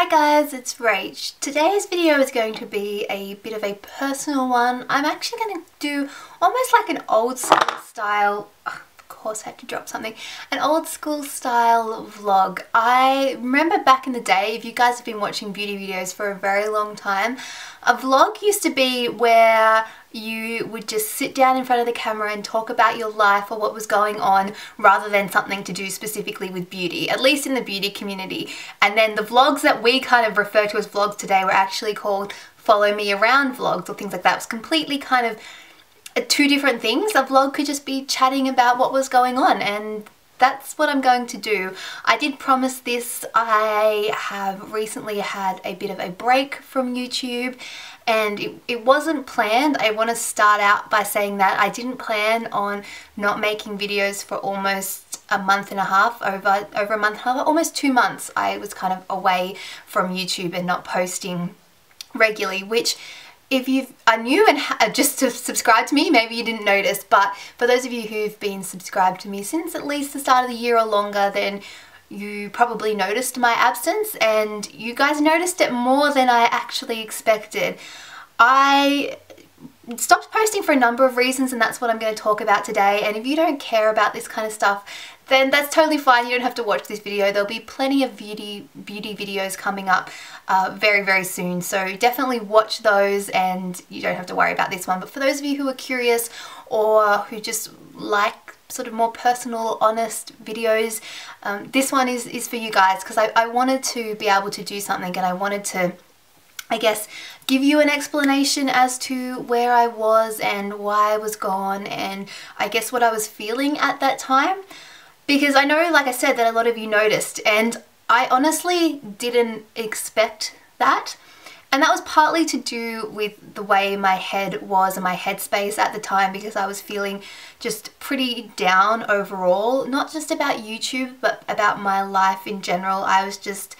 Hi guys, it's Rach. Today's video is going to be a bit of a personal one. I'm actually going to do almost like an old school style, of course I had to drop something, an old school style vlog. I remember back in the day, if you guys have been watching beauty videos for a very long time, a vlog used to be where you would just sit down in front of the camera and talk about your life or what was going on rather than something to do specifically with beauty, at least in the beauty community. And then the vlogs that we kind of refer to as vlogs today were actually called follow me around vlogs or things like that. It was completely kind of two different things. A vlog could just be chatting about what was going on, and that's what I'm going to do. I did promise this. I have recently had a bit of a break from YouTube and it wasn't planned. I want to start out by saying that I didn't plan on not making videos for almost a month and a half, over a month and a half, almost 2 months. I was kind of away from YouTube and not posting regularly, which if you are new and just to subscribe to me, maybe you didn't notice, but for those of you who've been subscribed to me since at least the start of the year or longer, then you probably noticed my absence, and you guys noticed it more than I actually expected. I stopped posting for a number of reasons, and that's what I'm going to talk about today. And if you don't care about this kind of stuff, then that's totally fine. You don't have to watch this video. There'll be plenty of beauty videos coming up very, very soon. So definitely watch those and you don't have to worry about this one. But for those of you who are curious or who just like sort of more personal, honest videos, this one is for you guys, because I wanted to be able to do something, and I wanted to, I guess, give you an explanation as to where I was and why I was gone, and I guess what I was feeling at that time. Because I know, like I said, that a lot of you noticed, and I honestly didn't expect that. And that was partly to do with the way my head was and my headspace at the time, because I was feeling just pretty down overall, not just about YouTube, but about my life in general. I was just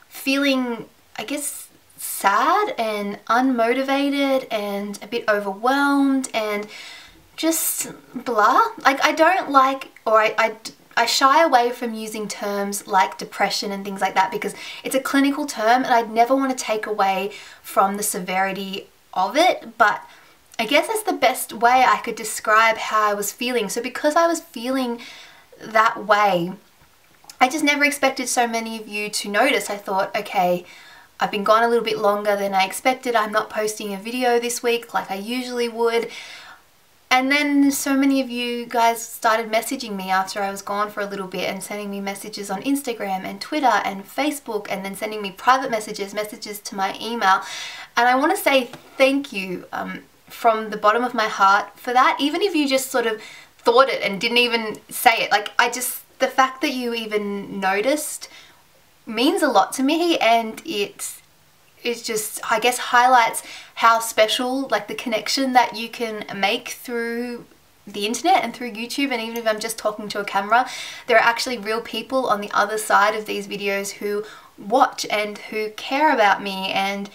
feeling, I guess, sad and unmotivated and a bit overwhelmed and just blah. Like, I don't like, or I shy away from using terms like depression and things like that because it's a clinical term and I'd never want to take away from the severity of it, but I guess that's the best way I could describe how I was feeling. So because I was feeling that way, I just never expected so many of you to notice. I thought, okay, I've been gone a little bit longer than I expected. I'm not posting a video this week like I usually would. And then so many of you guys started messaging me after I was gone for a little bit and sending me messages on Instagram and Twitter and Facebook, and then sending me private messages to my email. And I want to say thank you from the bottom of my heart for that. Even if you just sort of thought it and didn't even say it, like, the fact that you even noticed means a lot to me, and it just, I guess, highlights how special, like, the connection that you can make through the internet and through YouTube. And even if I'm just talking to a camera, there are actually real people on the other side of these videos who watch and who care about me. And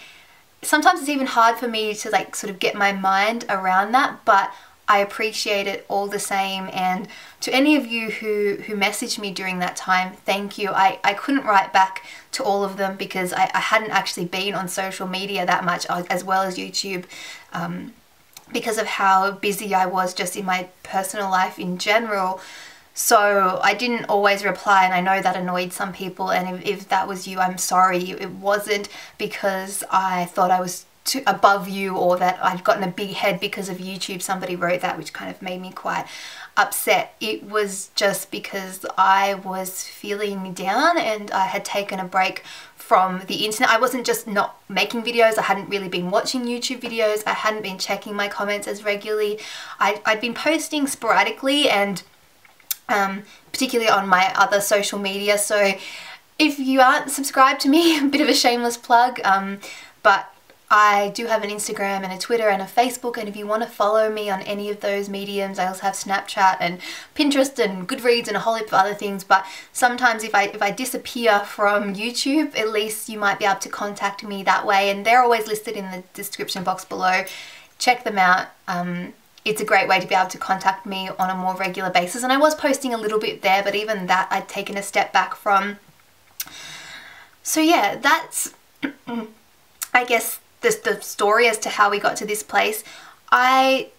sometimes it's even hard for me to, like, sort of get my mind around that, but I appreciate it all the same. And to any of you who messaged me during that time, thank you. I couldn't write back to all of them because I hadn't actually been on social media that much, as well as YouTube, because of how busy I was just in my personal life in general. So I didn't always reply, and I know that annoyed some people, and if that was you, I'm sorry. It wasn't because I thought I was too above you or that I'd gotten a big head because of YouTube. Somebody wrote that, which kind of made me quite upset. It was just because I was feeling down and I had taken a break from the internet. I wasn't just not making videos, I hadn't really been watching YouTube videos, I hadn't been checking my comments as regularly. I'd been posting sporadically, and particularly on my other social media. So if you aren't subscribed to me, a bit of a shameless plug, but I do have an Instagram and a Twitter and a Facebook, and if you want to follow me on any of those mediums, I also have Snapchat and Pinterest and Goodreads and a whole heap of other things. But sometimes if I disappear from YouTube, at least you might be able to contact me that way, and they're always listed in the description box below. Check them out. It's a great way to be able to contact me on a more regular basis, and I was posting a little bit there, but even that I'd taken a step back from. So yeah, that's I guess the story as to how we got to this place. I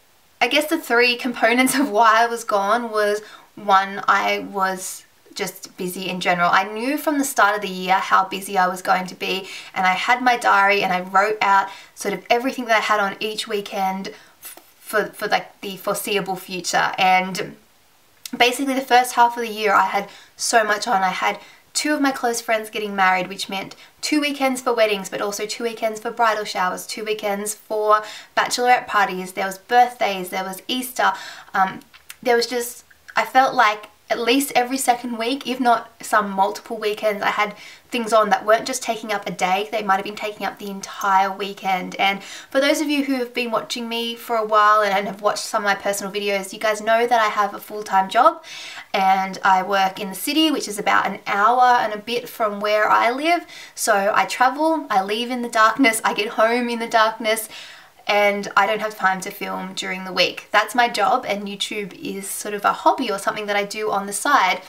guess the three components of why I was gone was, one, I was just busy in general. I knew from the start of the year how busy I was going to be, and I had my diary and I wrote out sort of everything that I had on each weekend for like the foreseeable future. And basically the first half of the year I had so much on. I had 2 of my close friends getting married, which meant 2 weekends for weddings, but also 2 weekends for bridal showers, 2 weekends for bachelorette parties, there was birthdays, there was Easter, there was just, I felt like at least every second week, if not some multiple weekends, I had things on that weren't just taking up a day, they might have been taking up the entire weekend. And for those of you who have been watching me for a while and have watched some of my personal videos, you guys know that I have a full-time job and I work in the city, which is about an hour and a bit from where I live. So I travel, I leave in the darkness, I get home in the darkness, and I don't have time to film during the week. That's my job, and YouTube is sort of a hobby or something that I do on the side.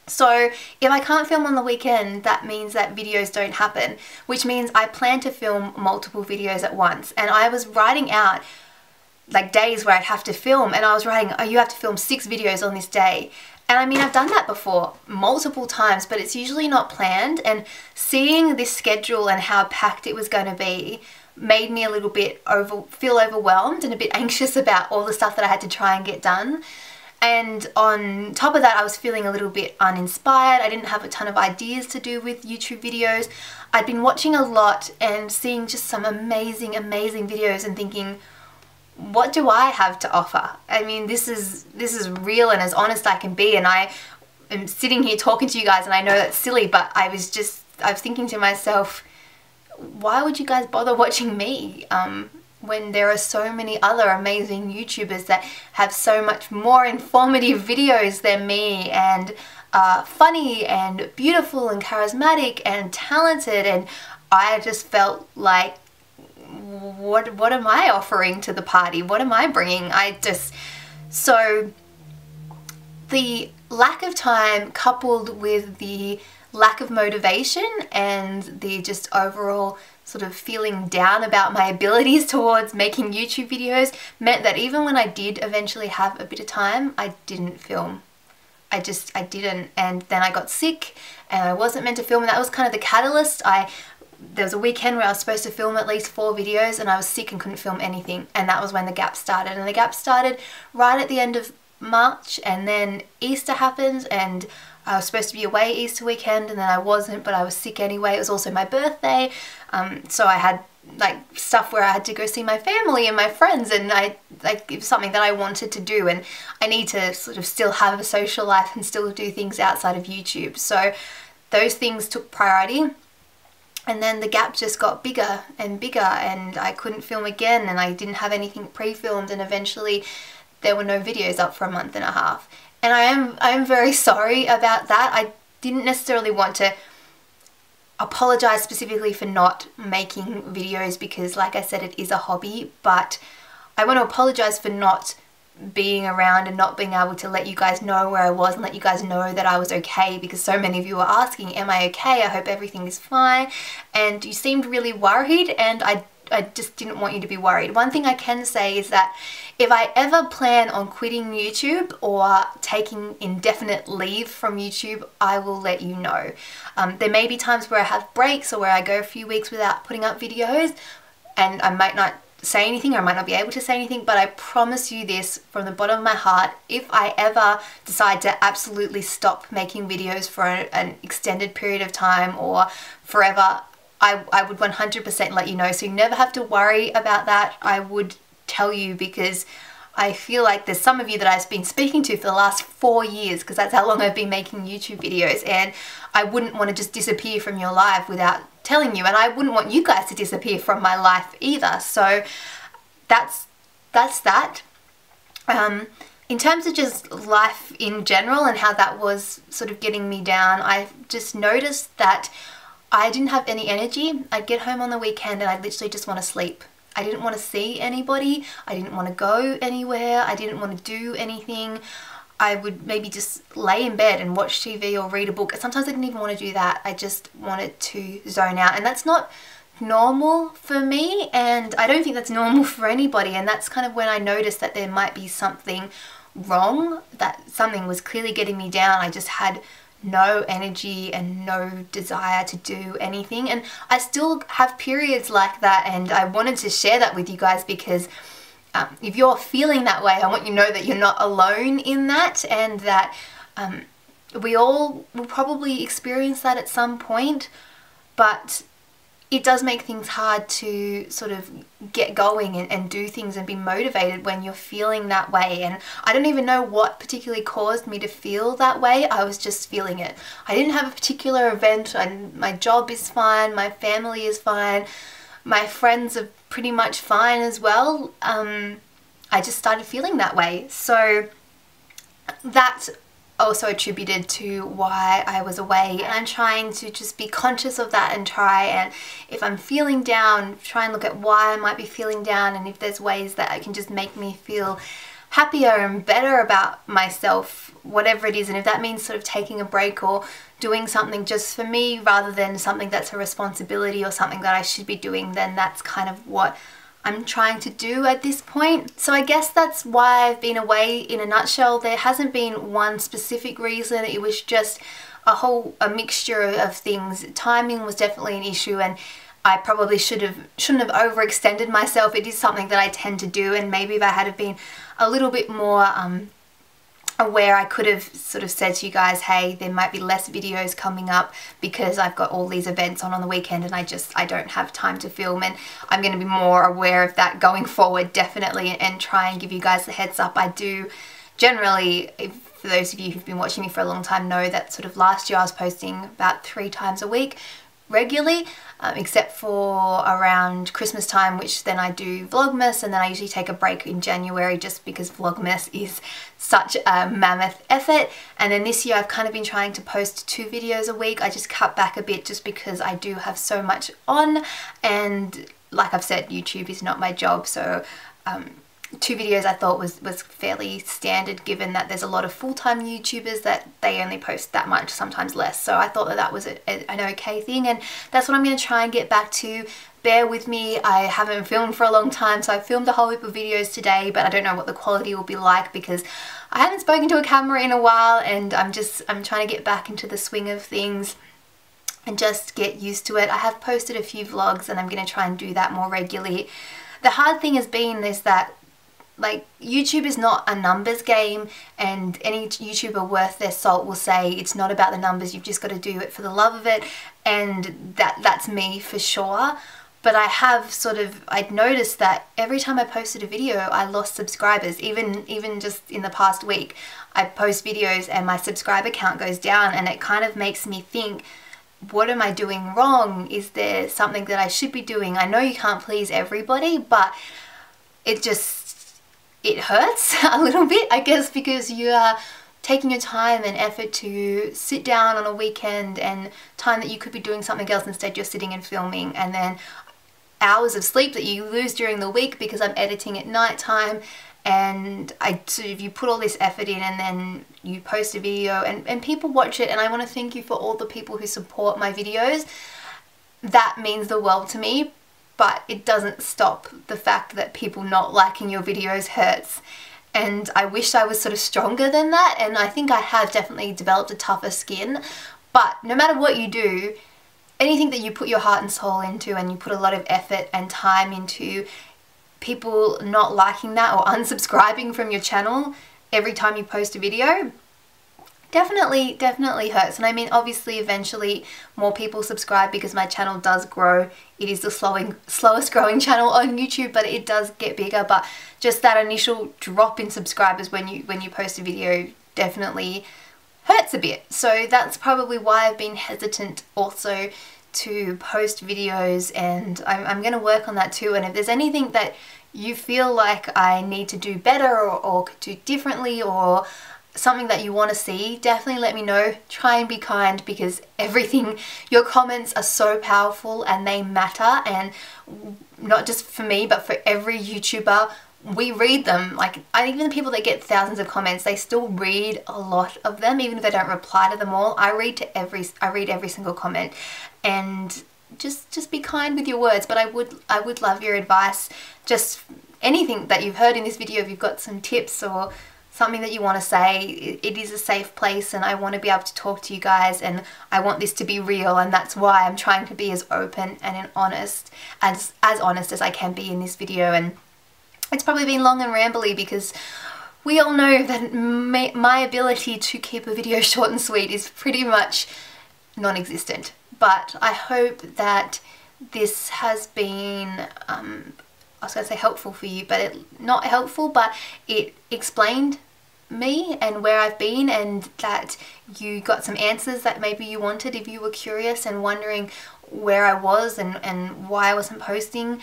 So if I can't film on the weekend, that means that videos don't happen, which means I plan to film multiple videos at once. And I was writing out like days where I'd have to film, and I was writing, oh, you have to film 6 videos on this day. And I mean, I've done that before multiple times, but it's usually not planned. And seeing this schedule and how packed it was going to be made me a little bit feel overwhelmed and a bit anxious about all the stuff that I had to try and get done. And on top of that, I was feeling a little bit uninspired. I didn't have a ton of ideas to do with YouTube videos. I'd been watching a lot and seeing just some amazing, amazing videos and thinking, what do I have to offer? I mean, this is real and as honest I can be, and I am sitting here talking to you guys, and I know that's silly, but I was thinking to myself, why would you guys bother watching me when there are so many other amazing YouTubers that have so much more informative videos than me, and funny and beautiful and charismatic and talented? And I just felt like, what am I offering to the party? What am I bringing? So the lack of time coupled with the lack of motivation and the just overall sort of feeling down about my abilities towards making YouTube videos meant that even when I did eventually have a bit of time, I didn't film. I didn't. And then I got sick and I wasn't meant to film, and that was kind of the catalyst. There was a weekend where I was supposed to film at least 4 videos and I was sick and couldn't film anything, and that was when the gap started. And the gap started right at the end of March, and then Easter happened, and I was supposed to be away Easter weekend, and then I wasn't, but I was sick anyway. It was also my birthday, so I had like stuff where I had to go see my family and my friends, and it was something that I wanted to do, and I need to sort of still have a social life and still do things outside of YouTube. So those things took priority. And then the gap just got bigger and bigger, and I couldn't film again, and I didn't have anything pre-filmed, and eventually there were no videos up for a month and a half. And I am very sorry about that. I didn't necessarily want to apologize specifically for not making videos because, like I said, it is a hobby, but I want to apologize for not being around and not being able to let you guys know where I was and let you guys know that I was okay, because so many of you were asking, am I okay? I hope everything is fine. And you seemed really worried, and I just didn't want you to be worried. One thing I can say is that if I ever plan on quitting YouTube or taking indefinite leave from YouTube, I will let you know. There may be times where I have breaks or where I go a few weeks without putting up videos, and I might not say anything, or I might not be able to say anything, but I promise you this from the bottom of my heart, if I ever decide to absolutely stop making videos for an extended period of time or forever, I would 100% let you know. So you never have to worry about that. I would tell you, because I feel like there's some of you that I've been speaking to for the last 4 years, because that's how long I've been making YouTube videos, and I wouldn't want to just disappear from your life without telling you, and I wouldn't want you guys to disappear from my life either. So that's that. In terms of just life in general and how that was sort of getting me down, I just noticed that I didn't have any energy. I'd get home on the weekend and I'd literally just want to sleep. I didn't want to see anybody. I didn't want to go anywhere. I didn't want to do anything. I would maybe just lay in bed and watch TV or read a book. Sometimes I didn't even want to do that. I just wanted to zone out, and that's not normal for me, and I don't think that's normal for anybody. And that's kind of when I noticed that there might be something wrong, that something was clearly getting me down. I just had no energy and no desire to do anything, and I still have periods like that, and I wanted to share that with you guys because if you're feeling that way, I want you to know that you're not alone in that, and that we all will probably experience that at some point. But it does make things hard to sort of get going and do things and be motivated when you're feeling that way. And I don't even know what particularly caused me to feel that way. I was just feeling it. I didn't have a particular event. My job is fine, my family is fine, my friends are pretty much fine as well. I just started feeling that way. So that's also attributed to why I was away, and I'm trying to just be conscious of that and try, and if I'm feeling down, try and look at why I might be feeling down, and if there's ways that I can just make me feel happier and better about myself, whatever it is. And if that means sort of taking a break or doing something just for me rather than something that's a responsibility or something that I should be doing, then that's kind of what I'm trying to do at this point. So I guess that's why I've been away in a nutshell. There hasn't been one specific reason. It was just a mixture of things. Timing was definitely an issue, and I probably shouldn't have overextended myself. It is something that I tend to do, and maybe if I had been a little bit more aware, I could have sort of said to you guys, hey, there might be less videos coming up because I've got all these events on the weekend and I don't have time to film. And I'm going to be more aware of that going forward, definitely, and try and give you guys the heads up. I do generally, for those of you who've been watching me for a long time, know that sort of last year I was posting about 3 times a week regularly, except for around Christmas time, which then I do Vlogmas, and then I usually take a break in January just because Vlogmas is such a mammoth effort. And then this year I've kind of been trying to post 2 videos a week. I just cut back a bit just because I do have so much on, and like I've said, YouTube is not my job, so 2 videos I thought was fairly standard, given that there's a lot of full-time YouTubers that they only post that much, sometimes less. So I thought that was an okay thing, and that's what I'm going to try and get back to. Bear with me, I haven't filmed for a long time, so I filmed a whole heap of videos today, but I don't know what the quality will be like because I haven't spoken to a camera in a while, and I'm trying to get back into the swing of things and just get used to it. I have posted a few vlogs, and I'm going to try and do that more regularly. The hard thing has been is that, like, YouTube is not a numbers game, and any YouTuber worth their salt will say it's not about the numbers, you've just got to do it for the love of it, and that's me for sure. But I'd noticed that every time I posted a video I lost subscribers. Even just in the past week, I post videos and my subscriber count goes down, and it kind of makes me think, what am I doing wrong? Is there something that I should be doing? I know you can't please everybody, but it hurts a little bit, I guess, because you are taking your time and effort to sit down on a weekend, and time that you could be doing something else, instead you're sitting and filming, and then hours of sleep that you lose during the week because I'm editing at night time. And you put all this effort in, and then you post a video and people watch it, and I want to thank you for all the people who support my videos. That means the world to me. But it doesn't stop the fact that people not liking your videos hurts. And I wish I was sort of stronger than that, and I think I have definitely developed a tougher skin. But no matter what you do, anything that you put your heart and soul into, and you put a lot of effort and time into, people not liking that or unsubscribing from your channel every time you post a video, definitely hurts. And I mean, obviously eventually more people subscribe because my channel does grow. It is the slowest growing channel on YouTube, but it does get bigger. But just that initial drop in subscribers when you post a video definitely hurts a bit. So that's probably why I've been hesitant also to post videos, and I'm going to work on that too. And if there's anything that you feel like I need to do better or could do differently, or something that you want to see, definitely let me know. Try and be kind, because your comments are so powerful and they matter, and not just for me but for every YouTuber. we read them. Like, even the people that get thousands of comments, they still read a lot of them, even if they don't reply to them all. I read every single comment, and just be kind with your words. But I would love your advice. Just anything that you've heard in this video, if you've got some tips or something that you want to say. It is a safe place, and I want to be able to talk to you guys, and I want this to be real, and that's why I'm trying to be as open and honest as honest as I can be in this video. And it's probably been long and rambly because we all know that my ability to keep a video short and sweet is pretty much non-existent. But I hope that this has been, I was going to say helpful for you, but not helpful, but it explained me and where I've been, and that you got some answers that maybe you wanted if you were curious and wondering where I was and why I wasn't posting.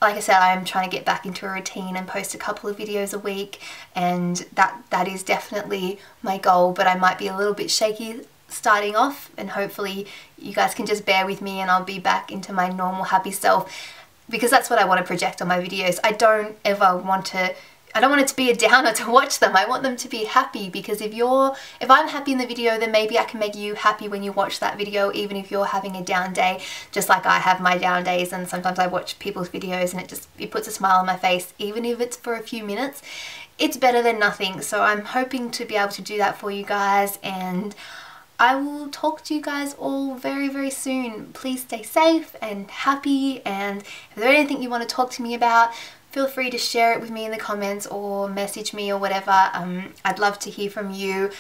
Like I said, I'm trying to get back into a routine and post a couple of videos a week, and that is definitely my goal, but I might be a little bit shaky starting off, and hopefully you guys can just bear with me and I'll be back into my normal happy self, because that's what I want to project on my videos. I don't want it to be a downer to watch them. I want them to be happy, because if I'm happy in the video, then maybe I can make you happy when you watch that video, even if you're having a down day, just like I have my down days. And sometimes I watch people's videos and it puts a smile on my face, even if it's for a few minutes. It's better than nothing. So I'm hoping to be able to do that for you guys, and I will talk to you guys all very, very soon. Please stay safe and happy, and if there's anything you want to talk to me about, feel free to share it with me in the comments or message me or whatever. I'd love to hear from you.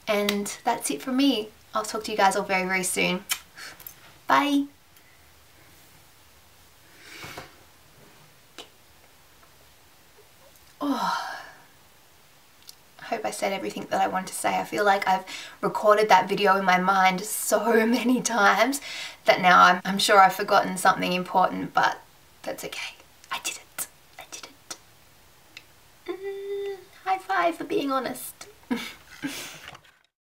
And that's it from me. I'll talk to you guys all very, very soon. Bye. Oh. I hope I said everything that I wanted to say. I feel like I've recorded that video in my mind so many times that now I'm sure I've forgotten something important, but that's okay. I did it. High five for being honest.